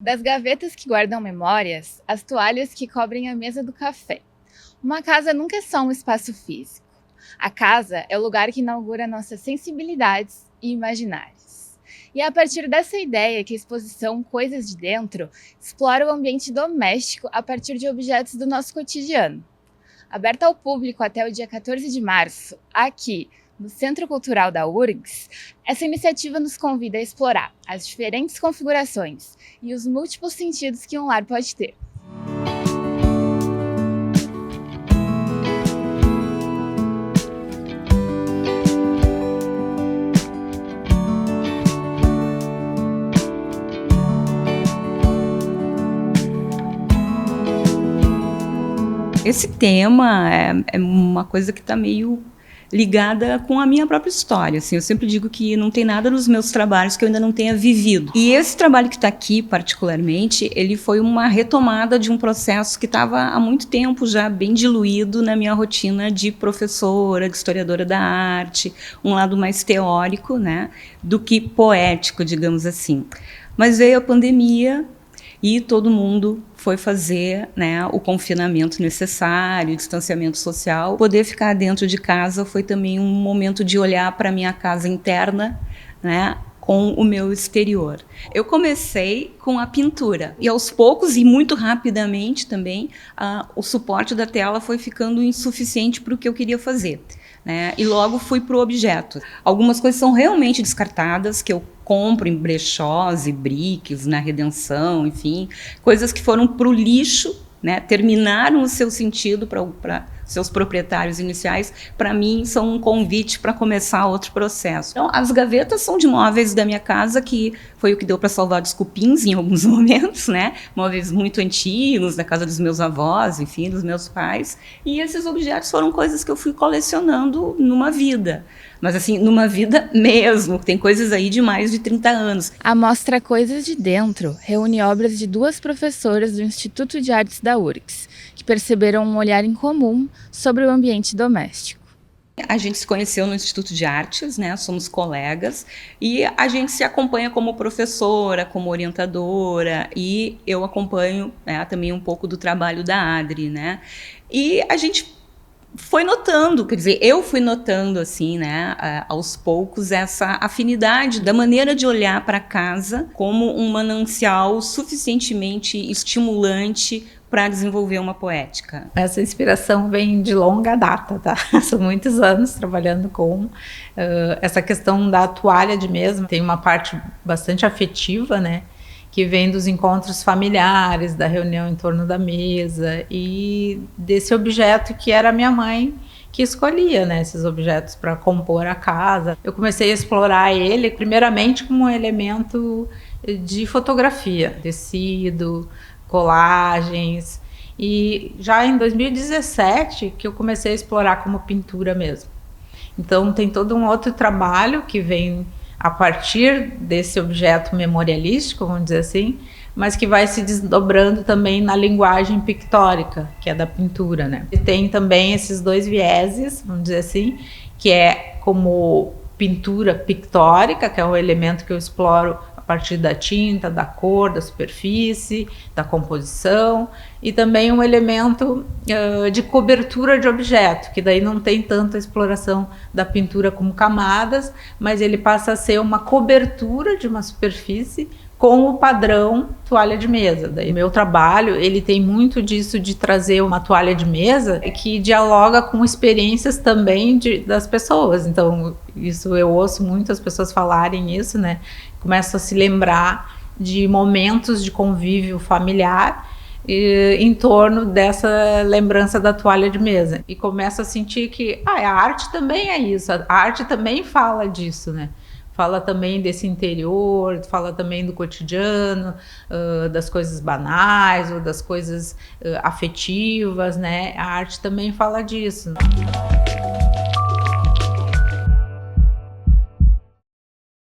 Das gavetas que guardam memórias, às toalhas que cobrem a mesa do café. Uma casa nunca é só um espaço físico. A casa é o lugar que inaugura nossas sensibilidades e imaginários. E é a partir dessa ideia que a exposição Coisas de Dentro explora o ambiente doméstico a partir de objetos do nosso cotidiano. Aberta ao público até o dia 14 de março, aqui no Centro Cultural da URGS, essa iniciativa nos convida a explorar as diferentes configurações e os múltiplos sentidos que um lar pode ter. Esse tema é uma coisa que está meio ligada com a minha própria história. Assim, eu sempre digo que não tem nada nos meus trabalhos que eu ainda não tenha vivido. E esse trabalho que está aqui, particularmente, ele foi uma retomada de um processo que estava há muito tempo já bem diluído na minha rotina de professora, de historiadora da arte, um lado mais teórico, né, do que poético, digamos assim. Mas veio a pandemia e todo mundo foi fazer, né, o confinamento necessário, o distanciamento social. Poder ficar dentro de casa foi também um momento de olhar para a minha casa interna, né, com o meu exterior. Eu comecei com a pintura e aos poucos e muito rapidamente também o suporte da tela foi ficando insuficiente para o que eu queria fazer, né? E logo fui para o objeto. Algumas coisas são realmente descartadas, que eu compro em brechós e briques, na Redenção, enfim, coisas que foram para o lixo, né? Terminaram o seu sentido para seus proprietários iniciais. Para mim, são um convite para começar outro processo. Então, as gavetas são de móveis da minha casa, que foi o que deu para salvar dos cupins em alguns momentos, né? Móveis muito antigos, da casa dos meus avós, enfim, dos meus pais. E esses objetos foram coisas que eu fui colecionando numa vida. Mas assim, numa vida mesmo, tem coisas aí de mais de 30 anos. A mostra Coisas de Dentro reúne obras de duas professoras do Instituto de Artes da URGS, que perceberam um olhar em comum sobre o ambiente doméstico. A gente se conheceu no Instituto de Artes, né? Somos colegas, e a gente se acompanha como professora, como orientadora, e eu acompanho, né, também um pouco do trabalho da Adri, né? E a gente foi notando, quer dizer, eu fui notando assim, né, aos poucos, essa afinidade da maneira de olhar para a casa como um manancial suficientemente estimulante para desenvolver uma poética. Essa inspiração vem de longa data, tá? São muitos anos trabalhando com essa questão da toalha de mesa. Tem uma parte bastante afetiva, né? Que vem dos encontros familiares, da reunião em torno da mesa e desse objeto que era a minha mãe que escolhia, né, esses objetos para compor a casa. Eu comecei a explorar ele primeiramente como um elemento de fotografia, tecido, colagens, e já em 2017 que eu comecei a explorar como pintura mesmo. Então tem todo um outro trabalho que vem a partir desse objeto memorialístico, vamos dizer assim, mas que vai se desdobrando também na linguagem pictórica, que é da pintura, né? E tem também esses dois vieses, vamos dizer assim, que é como pintura pictórica, que é um elemento que eu exploro a partir da tinta, da cor, da superfície, da composição, e também um elemento de cobertura de objeto, que daí não tem tanta exploração da pintura como camadas, mas ele passa a ser uma cobertura de uma superfície com o padrão toalha de mesa. Daí meu trabalho, ele tem muito disso de trazer uma toalha de mesa que dialoga com experiências também das pessoas. Então, isso eu ouço muitas pessoas falarem isso, né? Começo a se lembrar de momentos de convívio familiar em torno dessa lembrança da toalha de mesa. E começo a sentir que a arte também é isso, a arte também fala disso, né? Fala também desse interior, fala também do cotidiano, das coisas banais ou das coisas afetivas, né? A arte também fala disso.